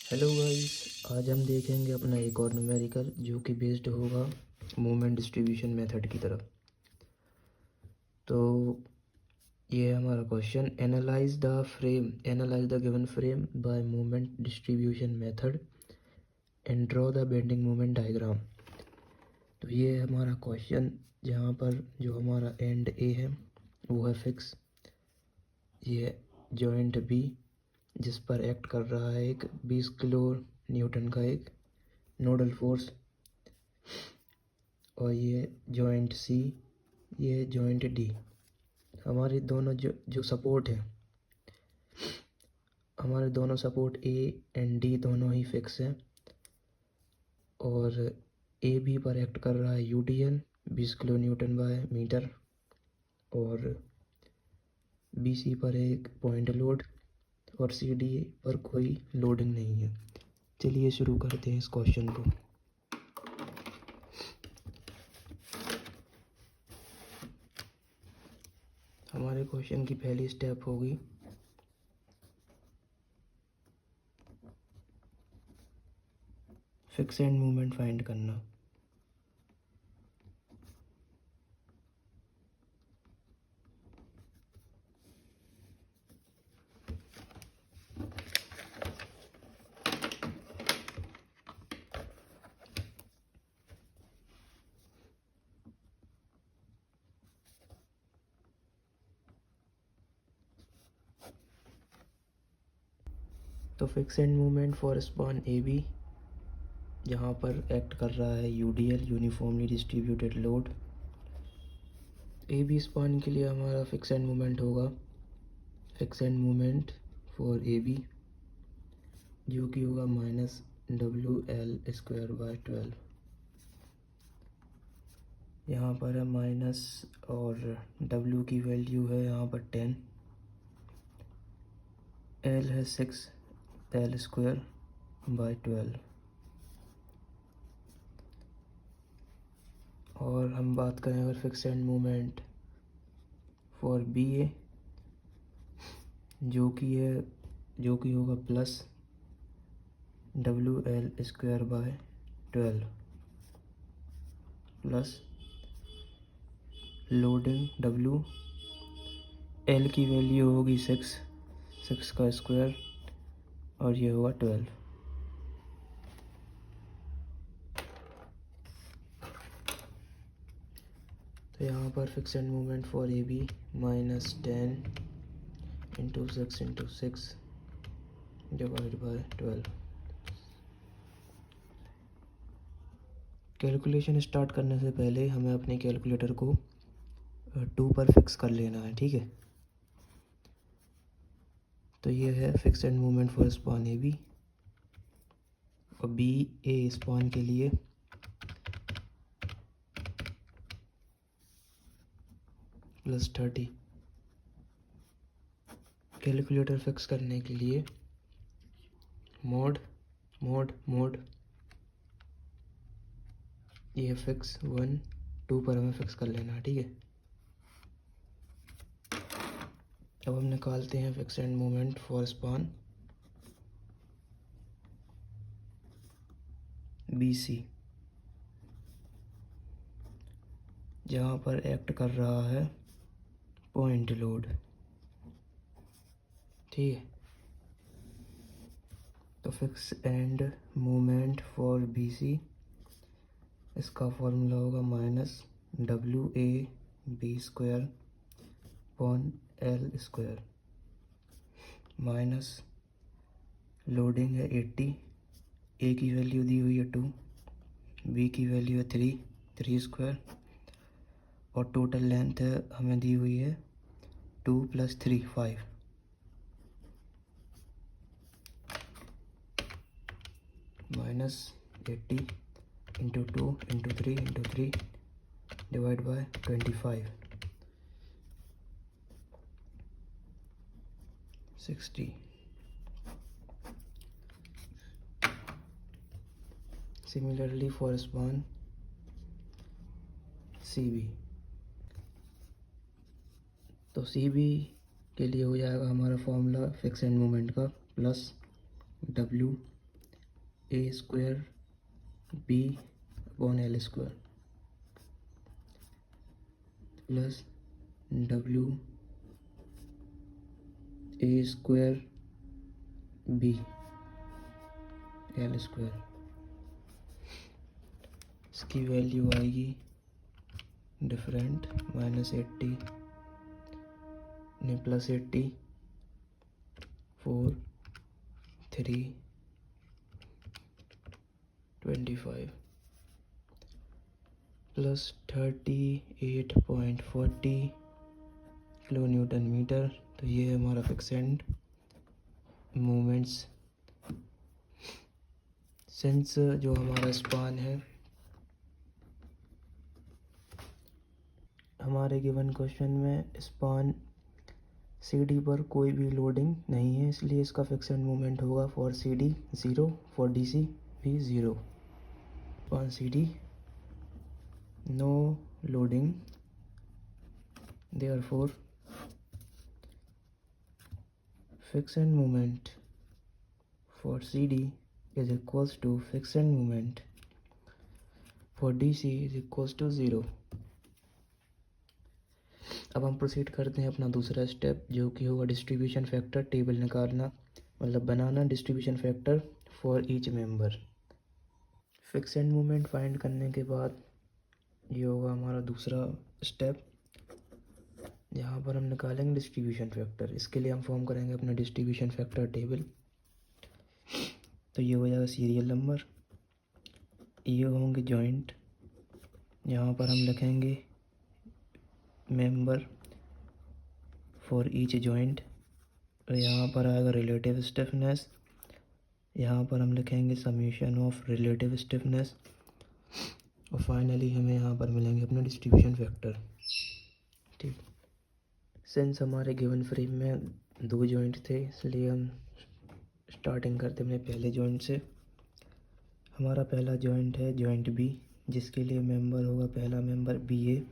Hello guys, आज हम देखेंगे अपना एक और न्यूमेरिकल जो कि बेस्ड होगा मोमेंट डिस्ट्रीब्यूशन मेथड की तरफ। तो ये है हमारा question. Analyse the given frame by moment distribution method and draw the bending moment diagram. तो ये है हमारा क्वेश्चन, जहाँ पर जो हमारा एंड ए है वो है फिक्स। ये जॉइंट बी जिस पर एक्ट कर रहा है एक 20 किलो न्यूटन का एक नोडल फोर्स, और ये जॉइंट सी, ये जॉइंट डी। हमारे दोनों जो सपोर्ट है, हमारे दोनों सपोर्ट ए एंड डी दोनों ही फिक्स हैं। और ए बी पर एक्ट कर रहा है UDL 20 kilo newton by metre, और बी सी पर एक पॉइंट लोड, और सी डी पर कोई लोडिंग नहीं है। चलिए शुरू करते हैं इस क्वेश्चन को। हमारे क्वेश्चन की पहली स्टेप होगी फिक्स एंड मूवमेंट फाइंड करना। तो fix end movement for span A B, जहाँ पर एक्ट कर रहा है UDL uniformly distributed load. A B span के लिए हमारा फिक्स एंड मूवमेंट होगा fix end movement for A B, जो कि होगा -WL²/12। यहाँ पर है माइनस, और W की वैल्यू है यहाँ पर 10, L है 6L²/12। और हम बात करें अगर fix end movement for B A, जो कि होगा +WL²/12 plus loading W। L की वैल्यू होगी 6 का स्क्वायर, और ये होगा 12। तो यहाँ पर fix end movement for A B -10 × 6 × 6 / 12। Calculation start करने से पहले हमें अपने कैलकुलेटर को 2 पर फिक्स कर लेना है, ठीक है। तो ये है fix end movement for span A B, और बी ए स्पान के लिए +30। कैलकुलेटर फिक्स करने के लिए मोड मोड मोड, ये फिक्स 1 2 पर हमें फिक्स कर लेना है, ठीक है। अब हम निकालते हैं fix end movement for span B C, जहाँ पर एक्ट कर रहा है पॉइंट लोड, ठीक है। तो fix end movement for B C, इसका फॉर्मूला होगा -WAB²/L² माइनस लोडिंग है 80, ए की वैल्यू दी हुई है 2, बी की वैल्यू है 3 और टोटल लेंथ हमें दी हुई है 2 + 3 5। -80 × 2 × 3 × 3 divide by 25 60। Similarly for span C B, तो सी बी के लिए हो जाएगा हमारा फॉर्मूला फिक्स एंड मूवमेंट का +W a square b upon L square plus W a square b L square. इसकी वैल्यू आएगी डिफरेंट -80 ने +80 4 3 25 प्लस 38.40 किलो न्यूटन मीटर। तो ये है हमारा फिक्सेंट मोमेंट्स सिंस जो हमारा स्पान है हमारे गिवन क्वेश्चन में स्पान CD पर कोई भी लोडिंग नहीं है, इसलिए इसका फिक्सेंट मोमेंट होगा फॉर CD 0, फॉर DC भी 0। Span CD no loading, therefore fixed moment for CD is equals to fixed moment for DC is equals to 0। अब हम प्रोसीड करते हैं अपना दूसरा स्टेप, जो कि होगा डिस्ट्रीब्यूशन फैक्टर टेबल निकालना, मतलब बनाना distribution factor for each member. Fixed moment find करने के बाद ये होगा हमारा दूसरा स्टेप, जहाँ पर हम निकालेंगे डिस्ट्रीब्यूशन फैक्टर। इसके लिए हम फॉर्म करेंगे अपना डिस्ट्रीब्यूशन फैक्टर टेबल। तो ये हो जाएगा सीरियल नंबर, ये होंगे जॉइंट, यहाँ पर हम लिखेंगे मेंबर फॉर ईच जॉइंट, और यहाँ पर आएगा रिलेटिव स्टिफनेस, यहाँ पर हम लिखेंगे समीशन ऑफ रिलेटिव स्टिफनेस, और फाइनली हमें यहाँ पर मिलेंगे अपने डिस्ट्रीब्यूशन फैक्टर। ठीक, सिंस हमारे गिवन फ्रेम में 2 जॉइंट थे, इसलिए हम स्टार्टिंग करते हैं पहले जॉइंट से। हमारा पहला जॉइंट है जॉइंट बी, जिसके लिए मेंबर होगा, पहला मेंबर BA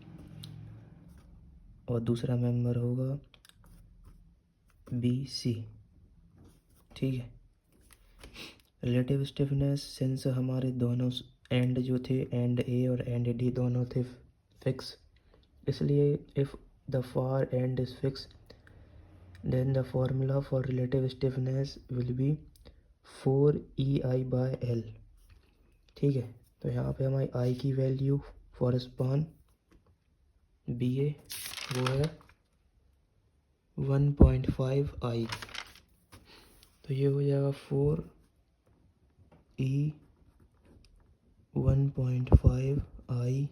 और दूसरा मेंबर होगा BC। ठीक है, रिलेटिव स्टिफनेस सिंस हमारे दोनों एंड जो थे, एंड A और एंड D दोनों थे फिक्स, इसलिए if the far end is fix then the formula for relative stiffness will be 4EI/L। ठीक है, तो यहाँ पे हमारी I की वैल्यू फॉर स्पान BA वो है 1.5 I, तो ये हो जाएगा 4E 1.5 I,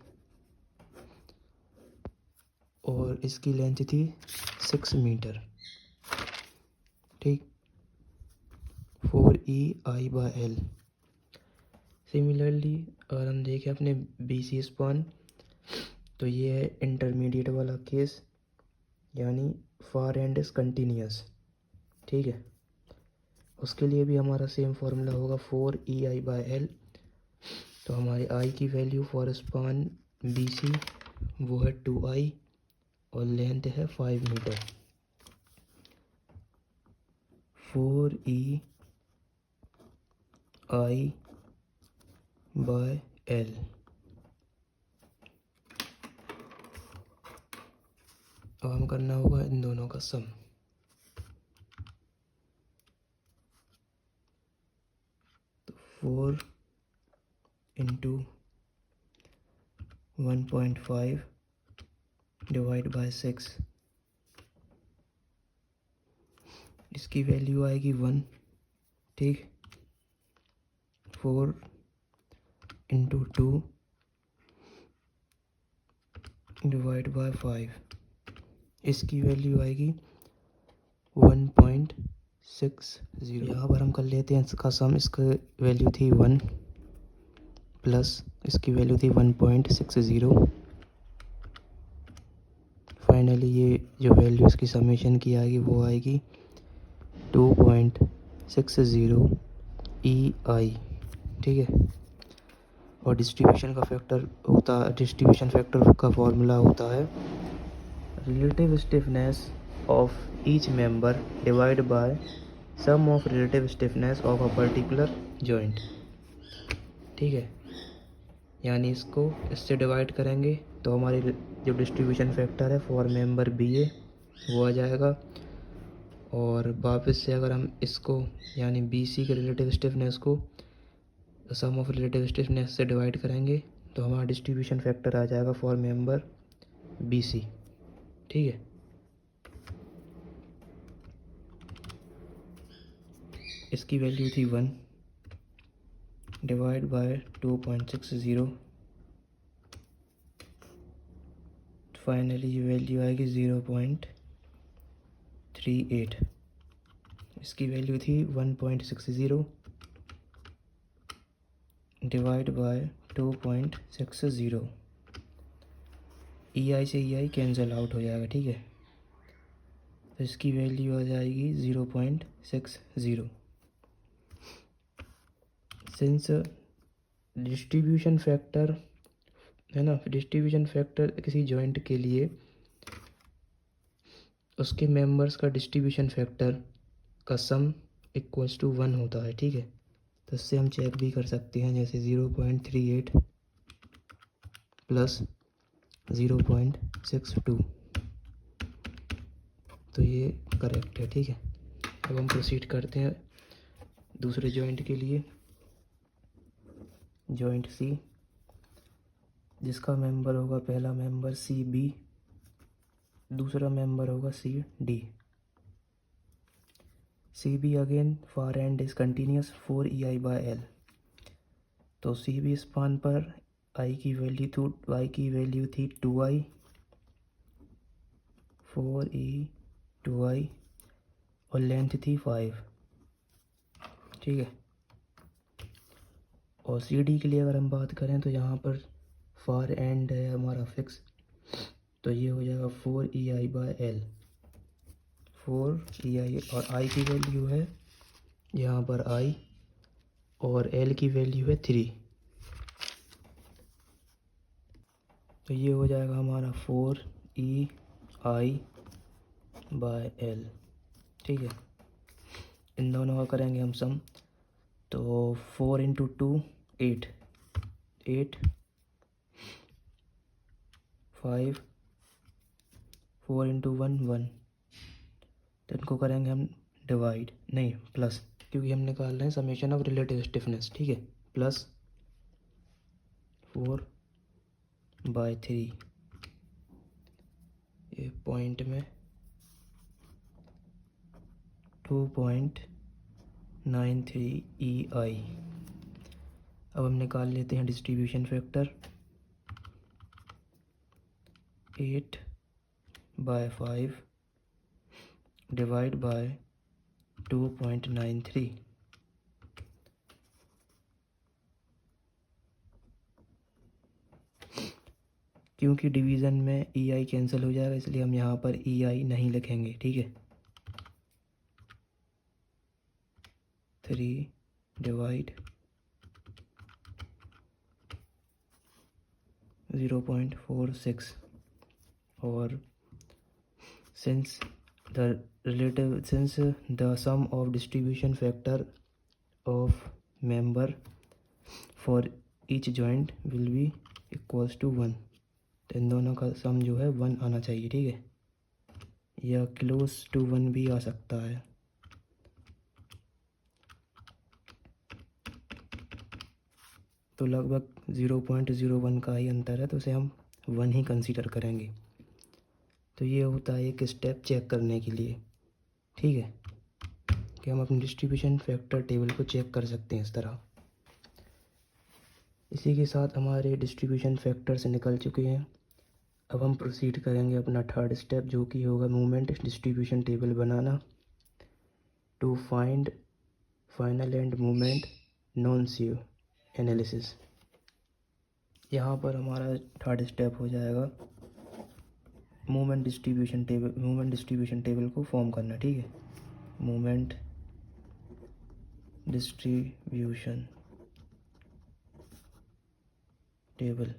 और इसकी लेंथ थी 6 मीटर। ठीक, 4EI/L। सिमिलरली अगर हम देखें अपने BC स्पान, तो ये है इंटरमीडिएट वाला केस, यानी फार एंड इज कंटिन्यूस। ठीक है, उसके लिए भी हमारा सेम फार्मूला होगा 4EI/L। तो हमारी I की वैल्यू फॉर स्पान BC वो है 2I, और लेंथ है 5 मीटर। 4EI/L। अब हम करना होगा इन दोनों का सम। तो 4 × 1.5 डिवाइड बाय 6, इसकी वैल्यू आएगी 1। ठीक, 4 × 2 डिवाइड बाय 5, इसकी वैल्यू आएगी 1.60। यहाँ पर हम कर लेते हैं इसका सम। इसकी वैल्यू थी 1 प्लस इसकी वैल्यू थी 1.60। फाइनली ये जो वैल्यू इसकी समेशन की आएगी वो आएगी 2.60 EI। ठीक है, और डिस्ट्रीब्यूशन फैक्टर का फॉर्मूला होता है relative stiffness of each member divide by sum of relative stiffness of a particular joint. ठीक है, यानी इसको इससे डिवाइड करेंगे तो हमारी जो डिस्ट्रीब्यूशन फैक्टर है फॉर मेंबर बी ए वो आ जाएगा। और वापस से अगर हम इसको यानी बी सी के रिलेटिव स्टिफनेस को सम ऑफ रिलेटिव स्टिफनेस से डिवाइड करेंगे तो हमारा डिस्ट्रीब्यूशन फैक्टर आ जाएगा फॉर मेंबर बी सी। ठीक है, इसकी वैल्यू थी 1 डिवाइड बाय 2.60, फाइनली ये वैल्यू आएगी 0.38। इसकी वैल्यू थी 1.60 डिवाइड बाय 2.60। ई आई से ई आई कैंसिल आउट हो जाएगा। ठीक है, तो इसकी वैल्यू आ जाएगी 0.60। सिंस डिस्ट्रीब्यूशन फैक्टर है ना, डिस्ट्रीब्यूशन फैक्टर किसी जॉइंट के लिए उसके मेंबर्स का डिस्ट्रीब्यूशन फैक्टर का सम इक्वल्स टू 1 होता है। ठीक है, तो इससे हम चेक भी कर सकते हैं, जैसे 0.38 प्लस 0.62, तो ये करेक्ट है। ठीक है, अब हम प्रोसीड करते हैं दूसरे जॉइंट के लिए, जॉइंट सी, जिसका मेंबर होगा पहला मेंबर सी बी, दूसरा मेंबर होगा C D. C B again far end is continuous 4EI/L। तो सी बी स्पान पर आई की वैल्यू थी 2I, 4E/2I और लेंथ थी 5। ठीक है, और सी डी के लिए अगर हम बात करें तो यहाँ पर फार एंड है हमारा फिक्स, तो ये हो जाएगा 4EI/L। 4EI और आई की वैल्यू है यहाँ पर आई और एल की वैल्यू है 3, तो ये हो जाएगा हमारा 4EI/L। ठीक है, इन दोनों का करेंगे हम सम, तो 4 × 2 8, 5, 4 × 1 1, तो इनको करेंगे हम डिवाइड, नहीं प्लस, क्योंकि हम निकाल रहे हैं समेशन ऑफ रिलेटिव स्टिफनेस। ठीक है, प्लस 4/3, ये पॉइंट में 2.93 EI। अब हम निकाल लेते हैं डिस्ट्रीब्यूशन फैक्टर, 8/5 डिवाइड बाय 2.93। क्योंकि डिवीज़न में EI कैंसिल हो जाएगा इसलिए हम यहाँ पर EI नहीं लिखेंगे। ठीक है, 3 डिवाइड 0.46, और since the sum of distribution factor of member for each joint will be equals to 1, तो इन दोनों का सम जो है 1 आना चाहिए। ठीक है, या क्लोज टू 1 भी आ सकता है। तो लगभग 0.01 का ही अंतर है, तो उसे हम 1 ही कंसीडर करेंगे। तो ये होता है एक स्टेप चेक करने के लिए। ठीक है, कि हम अपनी डिस्ट्रीब्यूशन फैक्टर टेबल को चेक कर सकते हैं इस तरह। इसी के साथ हमारे डिस्ट्रीब्यूशन फैक्टर से निकल चुके हैं। अब हम प्रोसीड करेंगे अपना थर्ड स्टेप, जो कि होगा मूवमेंट डिस्ट्रीब्यूशन टेबल बनाना to find final end movement non sway analysis. यहाँ पर हमारा थर्ड स्टेप हो जाएगा मूवमेंट डिस्ट्रीब्यूशन टेबल को फॉर्म करना। ठीक है, मूवमेंट डिस्ट्रीब्यूशन टेबल,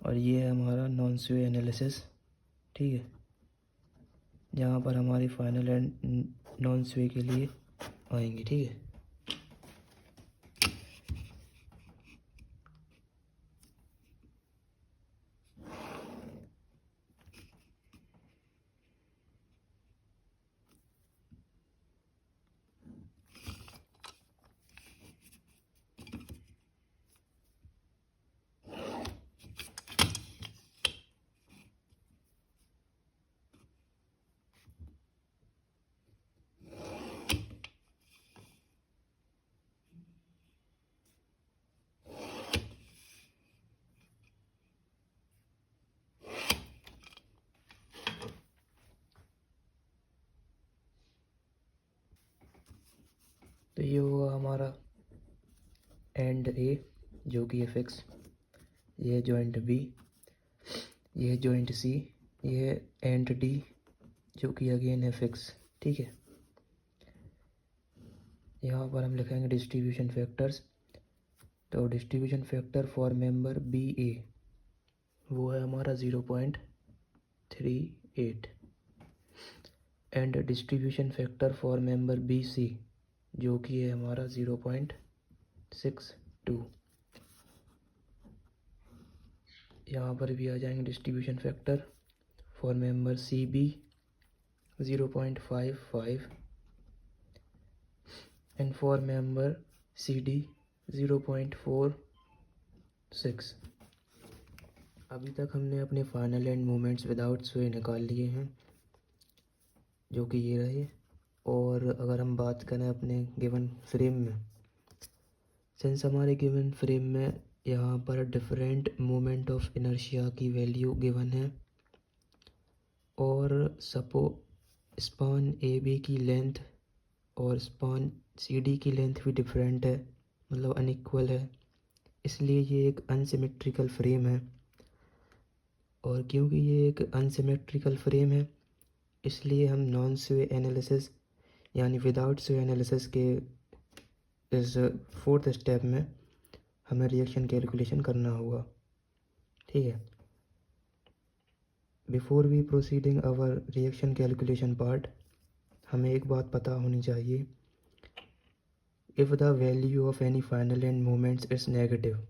और ये है हमारा नॉन-शेयर एनालिसिस। ठीक है, जहाँ पर हमारी फाइनल एंड नॉन-शेयर के लिए आएंगे। ठीक है। तो ये होगा हमारा एंड ए जो कि एफ एक्स, ये जॉइंट बी, ये जॉइंट सी, ये एंड डी जो कि अगेन एफ एक्स। ठीक है, यहाँ पर हम लिखेंगे डिस्ट्रीब्यूशन फैक्टर्स। तो distribution factor for member B A वो है हमारा 0.38 and distribution factor for member B C जो कि है हमारा 0.62। यहाँ पर भी आ जाएंगे distribution factor for member C B 0.55 and for member C D 0.46। अभी तक हमने अपने फाइनल एंड मोमेंट्स विदाउट स्वे निकाल लिए हैं जो कि ये रहे। और अगर हम बात करें अपने गिवन फ्रेम में, सिंस हमारे गिवन फ्रेम में यहाँ पर डिफरेंट मोमेंट ऑफ इनर्शिया की वैल्यू गिवन है और सपो स्पान ए बी की लेंथ और स्पान सी डी की लेंथ भी डिफरेंट है, मतलब अनइक्वल है, इसलिए ये एक अनसिमेट्रिकल फ्रेम है। और क्योंकि ये एक अनसिमेट्रिकल फ्रेम है इसलिए हम नॉन स्वे एनालिसिस यानी विदाउट स्वे एनालिसिस के इस फोर्थ स्टेप में हमें रिएक्शन कैलकुलेशन करना होगा। ठीक है, before we proceeding our reaction calculation part, हमें एक बात पता होनी चाहिए, if the value of any final end moments is negative,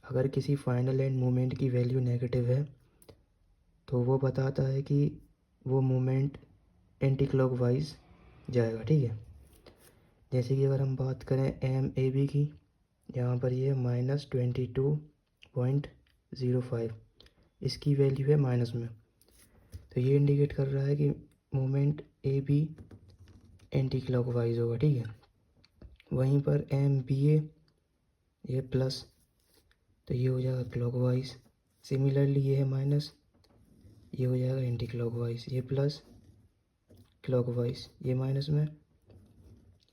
अगर किसी फाइनल एंड मोमेंट की वैल्यू नेगेटिव है तो वो बताता है कि वो मोमेंट एंटी क्लॉकवाइज जाएगा। ठीक है, जैसे कि अगर हम बात करें एम ए बी की, यहाँ पर ये -22.05, इसकी वैल्यू है माइनस में, तो ये इंडिकेट कर रहा है कि moment A B anti clockwise होगा। ठीक है, वहीं पर एम बी ए ये प्लस, तो ये हो जाएगा क्लॉकवाइज। सिमिलरली ये है माइनस, ये हो जाएगा एंटी क्लॉकवाइज। ये प्लस क्लॉकवाइज, ये माइनस में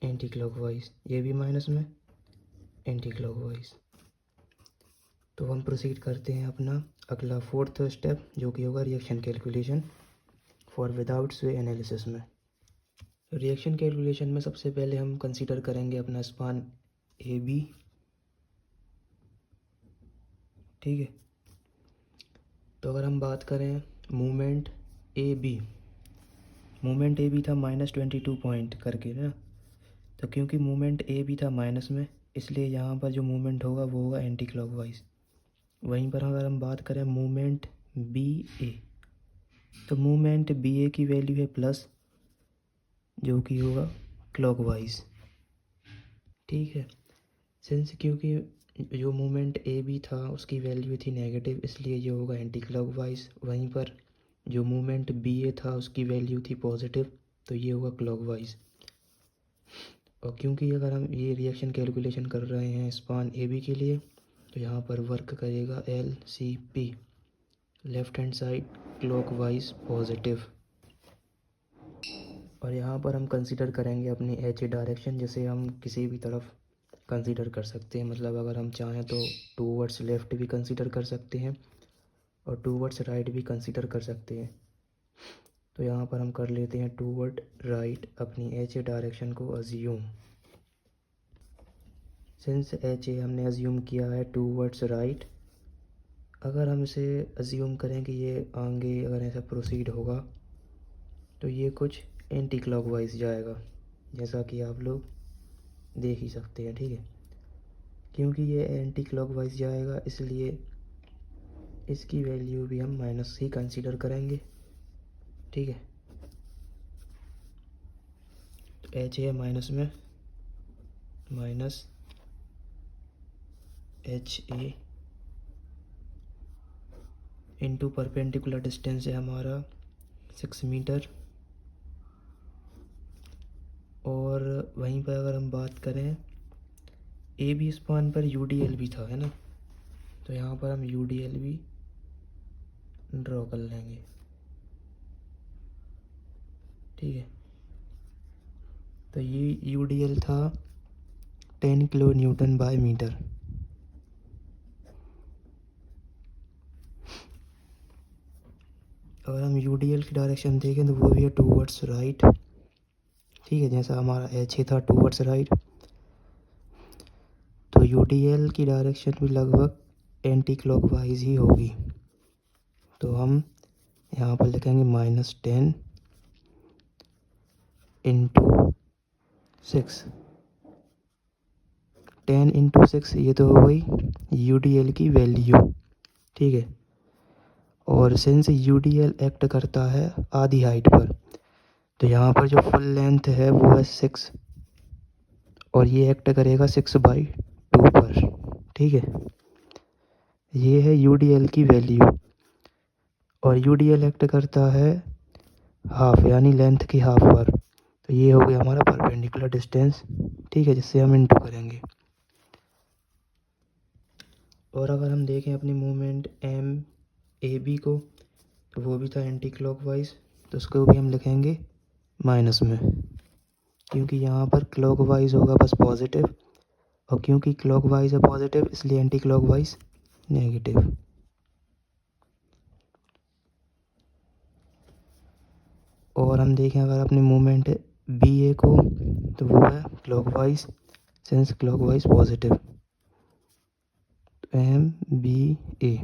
एंटी क्लॉकवाइज, ये भी माइनस में एंटी क्लॉकवाइज। तो हम प्रोसीड करते हैं अपना अगला फोर्थ स्टेप जो कि होगा रिएक्शन कैलकुलेशन फॉर विदाउट स्वे एनालिसिस में। रिएक्शन कैलकुलेशन में सबसे पहले हम कंसीडर करेंगे अपना स्पान ए बी। ठीक है, तो अगर हम बात करें movement A B, movement A B था -22 पॉइंट करके ना, तो क्योंकि मूवमेंट ए बी था माइनस में इसलिए यहाँ पर जो मूवमेंट होगा वो होगा एंटी क्लॉकवाइज। वहीं पर अगर हम बात करें मूवमेंट बी ए, तो मूवमेंट बी ए की वैल्यू है प्लस जो कि होगा क्लॉकवाइज। ठीक है, सिंस क्योंकि जो मूवमेंट ए बी था उसकी वैल्यू थी नेगेटिव इसलिए ये होगा एंटी क्लॉकवाइज। वहीं पर जो मूवमेंट बी ए था उसकी वैल्यू थी पॉजिटिव तो ये होगा क्लॉकवाइज। और क्योंकि अगर हम ये रिएक्शन कैलकुलेशन कर रहे हैं स्पान ए बी के लिए तो यहाँ पर वर्क करेगा L C P, left hand side clockwise positive. और यहाँ पर हम कंसीडर करेंगे अपनी एच डायरेक्शन, जैसे हम किसी भी तरफ कंसीडर कर सकते हैं, मतलब अगर हम चाहें तो टूवर्ड्स लेफ़्ट भी कंसीडर कर सकते हैं और टूवर्ड्स राइट भी कंसीडर कर सकते हैं। तो यहाँ पर हम कर लेते हैं टूवर्ड राइट अपनी एच डायरेक्शन को अज्यूम। सिंस एच ए हमने अज्यूम किया है टूवर्ड्स राइट, अगर हम इसे अज्यूम करें कि ये आगे अगर ऐसा प्रोसीड होगा तो ये कुछ एंटी क्लॉकवाइज जाएगा, जैसा कि आप लोग देख ही सकते हैं। ठीक है, क्योंकि ये एंटी क्लॉकवाइज जाएगा इसलिए इसकी वैल्यू भी हम माइनस ही कंसीडर करेंगे। ठीक है, तो एच ए माइनस में minus H A into perpendicular distance है हमारा 6 मीटर। और वहीं पर अगर हम बात करें ए बी स्पान पर यू डी एल भी था, है ना, तो यहाँ पर हम यू डी एल भी ड्रॉ कर लेंगे। ठीक है, तो ये यू डी एल था 10 किलो न्यूटन बाय मीटर। अगर हम यूडीएल की डायरेक्शन देखें तो वो भी है टूवर्ड्स राइट, ठीक है, जैसा हमारा एच ए था टूवर्ड्स राइट, तो यूडीएल की डायरेक्शन भी लगभग एंटी क्लॉकवाइज ही होगी। तो हम यहाँ पर लिखेंगे -10 इंटू 6, 10 इंटू 6 ये तो हो गई यूडीएल की वैल्यू, ठीक है। और सिंस यूडीएल एक्ट करता है आधी हाइट पर, तो यहाँ पर जो फुल लेंथ है वो है 6 और ये एक्ट करेगा 6/2 पर, ठीक है। ये है यूडीएल की वैल्यू और यूडीएल एक्ट करता है हाफ यानी लेंथ की हाफ पर, तो ये हो गया हमारा परपेंडिकुलर डिस्टेंस, ठीक है, जिससे हम इंटू करेंगे। और अगर हम देखें अपनी मूवमेंट एम ए बी को, तो वो भी था एंटी क्लॉकवाइज, तो उसको भी हम लिखेंगे माइनस में, क्योंकि यहाँ पर क्लॉकवाइज होगा बस पॉजिटिव, और क्योंकि क्लॉकवाइज है पॉजिटिव इसलिए एंटी क्लॉकवाइज नेगेटिव। और हम देखें अगर अपनी मूवमेंट बी ए को, तो वो है clockwise, since clockwise positive, M B A,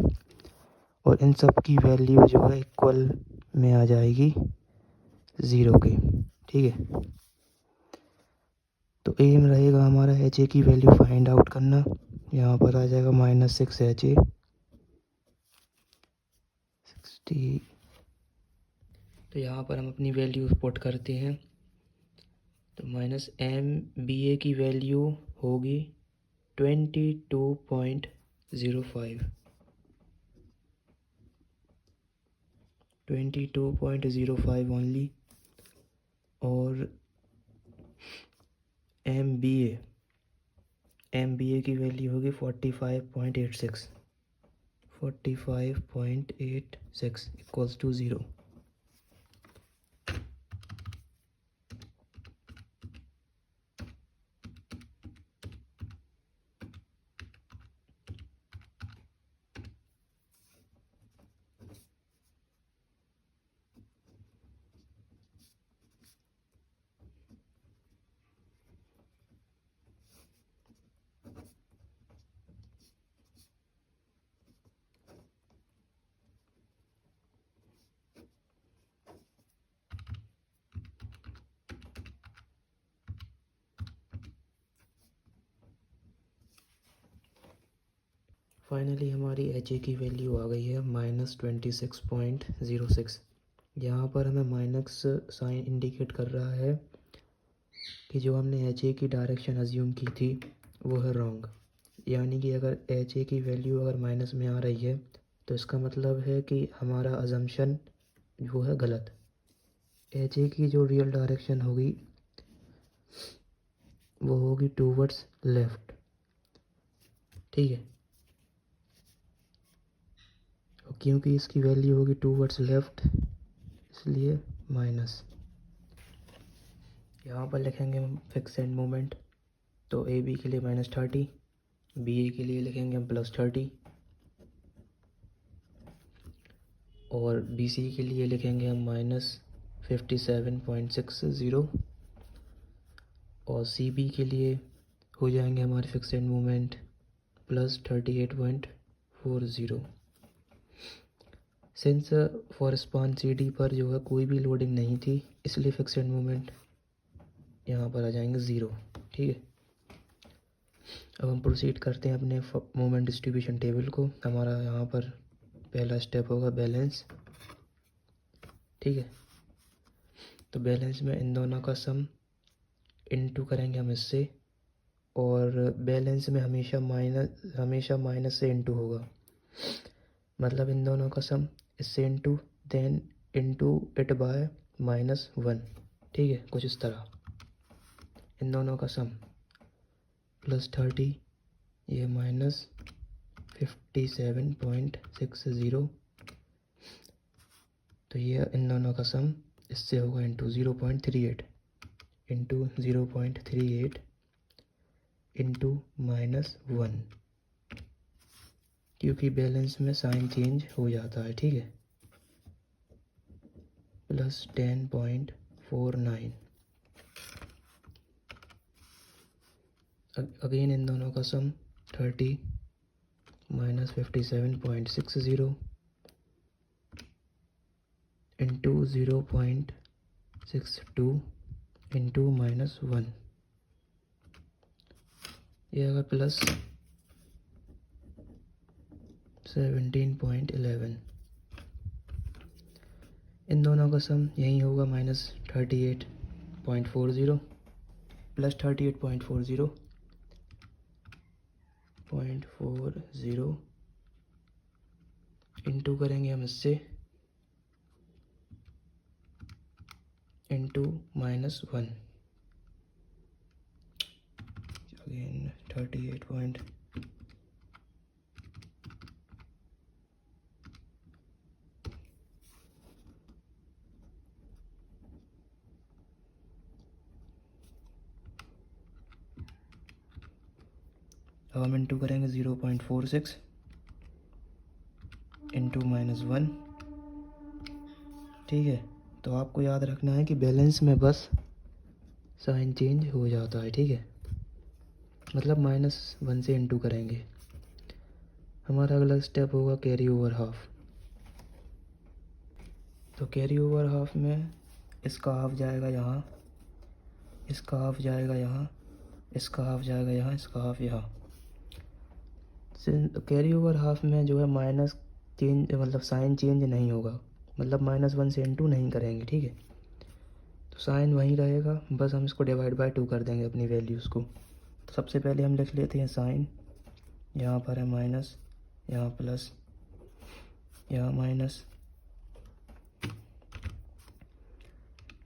और इन सब की वैल्यू जो है इक्वल में आ जाएगी 0 के, ठीक है। तो एम रहेगा हमारा एच ए की वैल्यू फाइंड आउट करना, यहाँ पर आ जाएगा -6 एच ए 60। तो यहाँ पर हम अपनी वैल्यू पुट करते हैं, तो -MBA की वैल्यू होगी 22.05, 22.05 ओनली। और MBA की वैल्यू होगी 45.86, 45.86 इक्वल्स टू 0। फाइनली हमारी एच ए की वैल्यू आ गई है -26.06। यहाँ पर हमें माइनस साइन इंडिकेट कर रहा है कि जो हमने एच ए की डायरेक्शन अज्यूम की थी वो है रॉन्ग, यानी कि अगर एच ए की वैल्यू अगर माइनस में आ रही है तो इसका मतलब है कि हमारा अजम्पशन वो है गलत। एच ए की जो रियल डायरेक्शन होगी वो होगी टूवर्ड्स लेफ़्ट, ठीक है। और क्योंकि इसकी वैल्यू होगी टूवर्ड्स लेफ़्ट इसलिए माइनस। यहाँ पर लिखेंगे हम फिक्स एंड मोमेंट, तो ए बी के लिए -30, बी ए के लिए लिखेंगे हम +30, और बी सी के लिए लिखेंगे हम -57.60, और सी बी के लिए हो जाएंगे हमारे fix end moment +38.40। Since for span C D पर जो है कोई भी लोडिंग नहीं थी इसलिए फिक्स एंड मोमेंट यहाँ पर आ जाएंगे 0, ठीक है। अब हम प्रोसीड करते हैं अपने मोमेंट डिस्ट्रीब्यूशन टेबल को। हमारा यहाँ पर पहला स्टेप होगा बैलेंस, ठीक है। तो बैलेंस में इन दोनों का सम इनटू करेंगे हम इससे, और बैलेंस में हमेशा माइनस से इनटू होगा, मतलब इन दोनों का सम इससे into then into it by -1, ठीक है, कुछ इस तरह। इन दोनों का सम +30 ये -57.60, तो ये इन दोनों का सम इससे होगा इंटू 0.38 इंटू 0.38 इंटू -1, क्योंकि बैलेंस में साइन चेंज हो जाता है, ठीक है। प्लस 10.49। अगेन इन दोनों का सम 30 माइनस 57.60 इंटू 0.62 इंटू -1, ये अगर प्लस 17.11। इन दोनों का सम यही होगा -38.40 प्लस 38.40 इंटू करेंगे हम इससे इंटू -1, अगेन 38. अब हम इंटू करेंगे 0.46 इंटू -1, ठीक है। तो आपको याद रखना है कि बैलेंस में बस साइन चेंज हो जाता है, ठीक है। मतलब -1 से इंटू करेंगे। हमारा अगला स्टेप होगा कैरी ओवर हाफ। तो कैरी ओवर हाफ में इसका हाफ जाएगा यहाँ, इसका हाफ जाएगा यहाँ, इसका हाफ जाएगा यहाँ, इसका हाफ यहाँ। कैरी ओवर हाफ में जो है माइनस चेंज, मतलब साइन चेंज नहीं होगा, मतलब -1 से इंटू नहीं करेंगे, ठीक है। तो साइन वहीं रहेगा, बस हम इसको डिवाइड बाय 2 कर देंगे अपनी वैल्यूज़ को। तो सबसे पहले हम लिख लेते हैं साइन, यहाँ पर है माइनस, यहाँ प्लस, यहाँ minus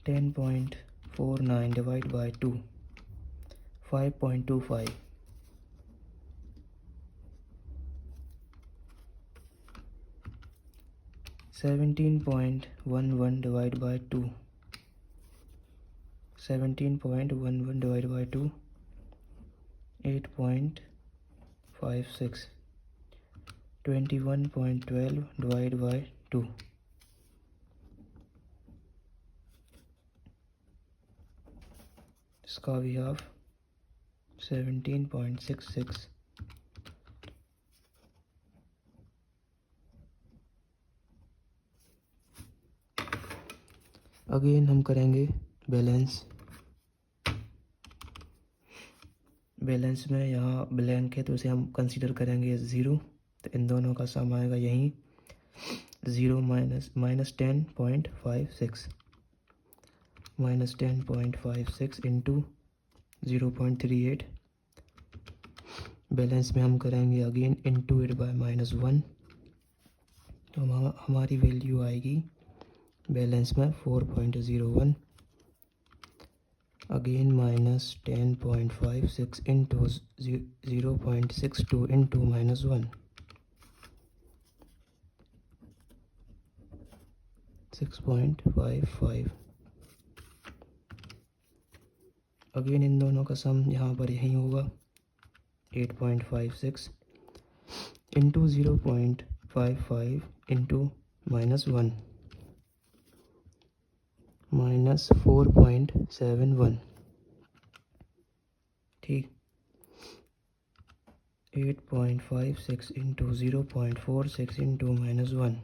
10.49 divide by 2, 5.25। 17.11 divide by 2, 17.11 divide by 2, 8.56। 21.12 divide by 2, इसका भी हाफ 17.66। अगेन हम करेंगे बैलेंस। बैलेंस में यहाँ ब्लैंक है तो इसे हम कंसीडर करेंगे 0। तो इन दोनों का सम आएगा यहीं 0 -10.56 इंटू 0.38। बैलेंस में हम करेंगे अगेन इंटू इट बाय -1। तो हमारी वैल्यू आएगी बैलेंस में 4.01। Again -10.56 into 0.62 into -1, 6.55। Again in दोनों का सम यहाँ पर यही होगा 8.56 इंटू 0.55 इंटू -1, -4.71, ठीक। 8.56 इंटू 0.46 इंटू -1,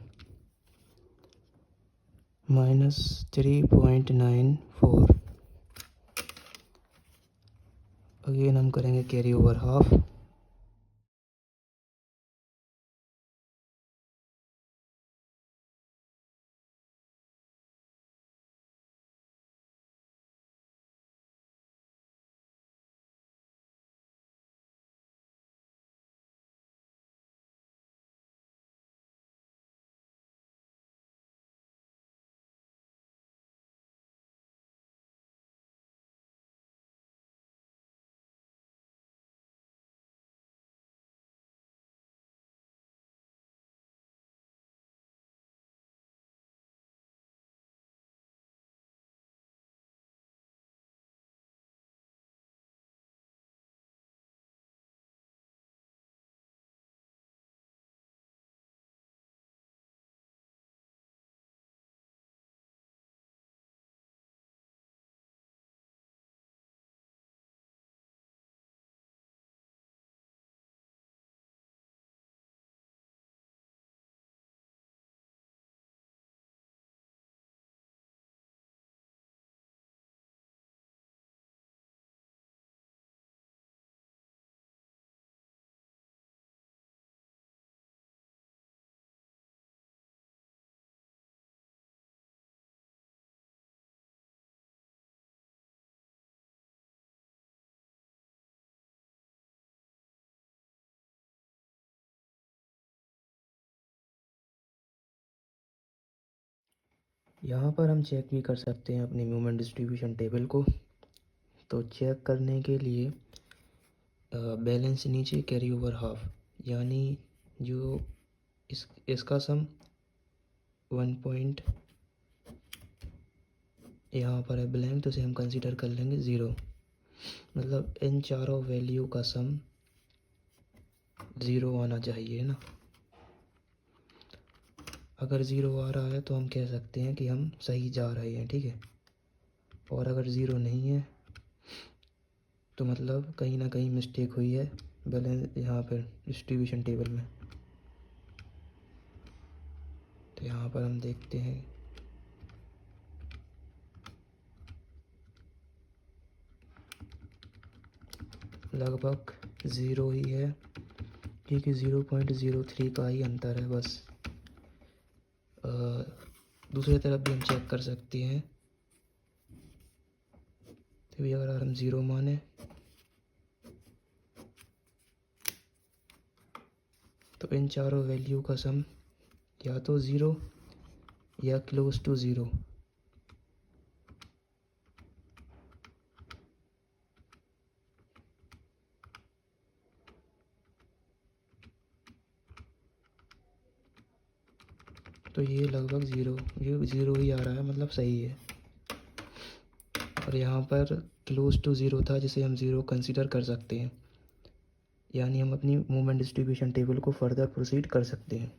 -3.94। अगेन हम करेंगे कैरी ओवर हाफ। यहाँ पर हम चेक भी कर सकते हैं अपनी मूवमेंट डिस्ट्रीब्यूशन टेबल को। तो चेक करने के लिए बैलेंस नीचे कैरी ओवर हाफ, यानी जो इसका सम 1 पॉइंट यहाँ पर है ब्लैंक, तो इसे हम कंसीडर कर लेंगे 0। मतलब इन चारों वैल्यू का सम 0 आना चाहिए ना। अगर 0 आ रहा है तो हम कह सकते हैं कि हम सही जा रहे हैं, ठीक है। और अगर 0 नहीं है तो मतलब कहीं ना कहीं मिस्टेक हुई है बैलेंस यहाँ पर डिस्ट्रीब्यूशन टेबल में। तो यहाँ पर हम देखते हैं लगभग 0 ही है, क्योंकि 0.03 का ही अंतर है बस। दूसरी तरफ भी हम चेक कर सकते हैं। तो भी अगर हम 0 माने तो इन चारों वैल्यू का सम या तो 0 या क्लोज टू 0। तो ये लगभग 0, ये 0 ही आ रहा है, मतलब सही है। और यहाँ पर क्लोज टू 0 था जिसे हम 0 कंसीडर कर सकते हैं, यानी हम अपनी मूवमेंट डिस्ट्रीब्यूशन टेबल को फर्दर प्रोसीड कर सकते हैं।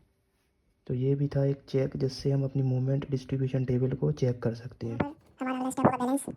तो ये भी था एक चेक जिससे हम अपनी मूवमेंट डिस्ट्रीब्यूशन टेबल को चेक कर सकते हैं। हमारा अगला स्टेप होगा बैलेंस।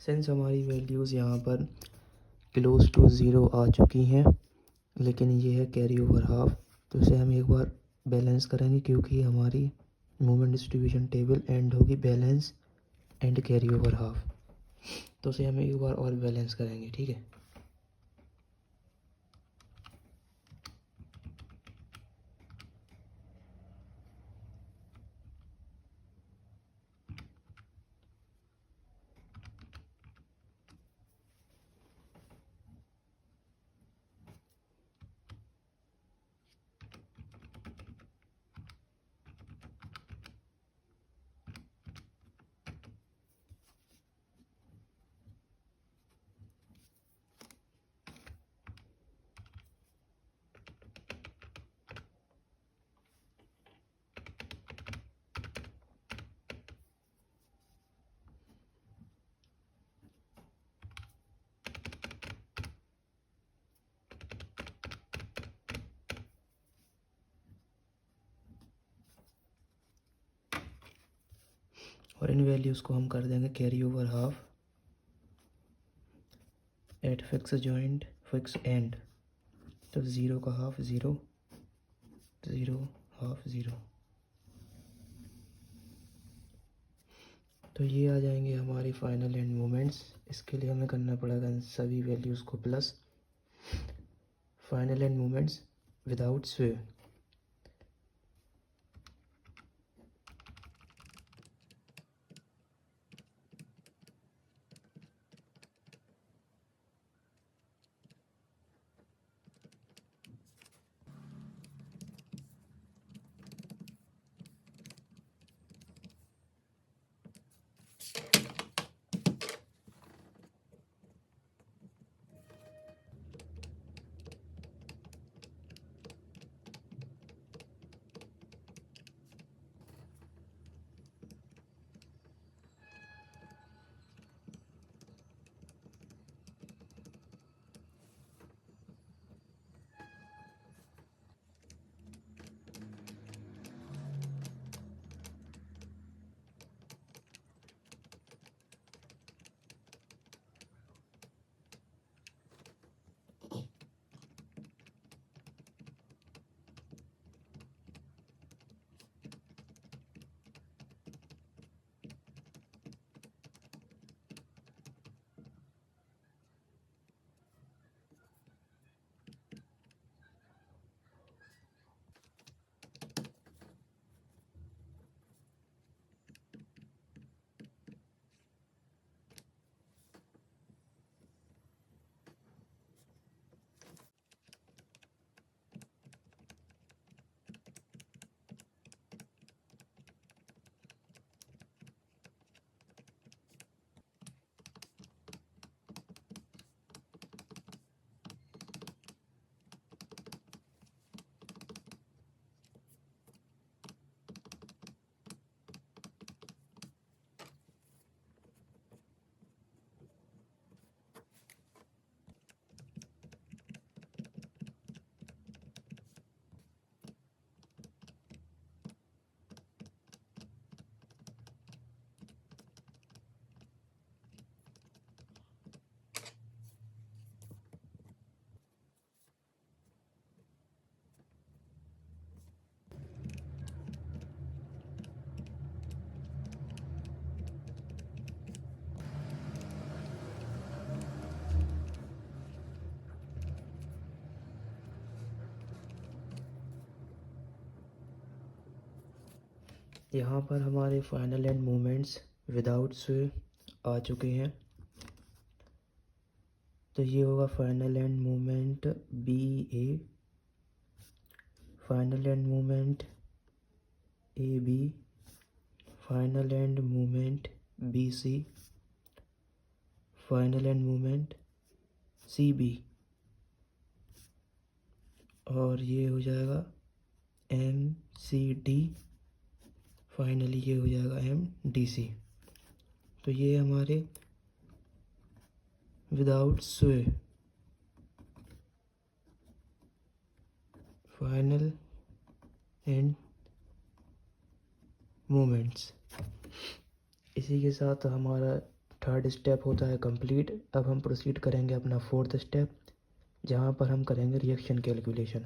सिंस हमारी वैल्यूज़ यहाँ पर क्लोज टू ज़ीरो आ चुकी हैं, लेकिन ये है कैरी ओवर हाफ, तो इसे हम एक बार बैलेंस करेंगे क्योंकि हमारी मोमेंट डिस्ट्रीब्यूशन टेबल एंड होगी balance and carry over half. तो इसे हम एक बार और बैलेंस करेंगे, ठीक है। और इन वैल्यूज़ को हम कर देंगे carry over half eight fix joint fix and. तो ज़ीरो का half zero, zero half zero, तो ये आ जाएंगे हमारी फाइनल एंड मोमेंट्स। इसके लिए हमें करना पड़ेगा इन सभी वैल्यूज़ को plus final end moments without स्वे। यहाँ पर हमारे फाइनल एंड मोमेंट्स विदाउट स्वे आ चुके हैं। तो ये होगा final end moment B A, final end moment A B, final end moment B C, final end moment C B, और ये हो जाएगा एम सी डी, फाइनली ये हो जाएगा एम डी सी। तो ये हमारे विदाउट स्वे फाइनल एंड मोमेंट्स। इसी के साथ हमारा थर्ड स्टेप होता है कंप्लीट। अब हम प्रोसीड करेंगे अपना फोर्थ स्टेप, जहाँ पर हम करेंगे रिएक्शन कैलकुलेशन।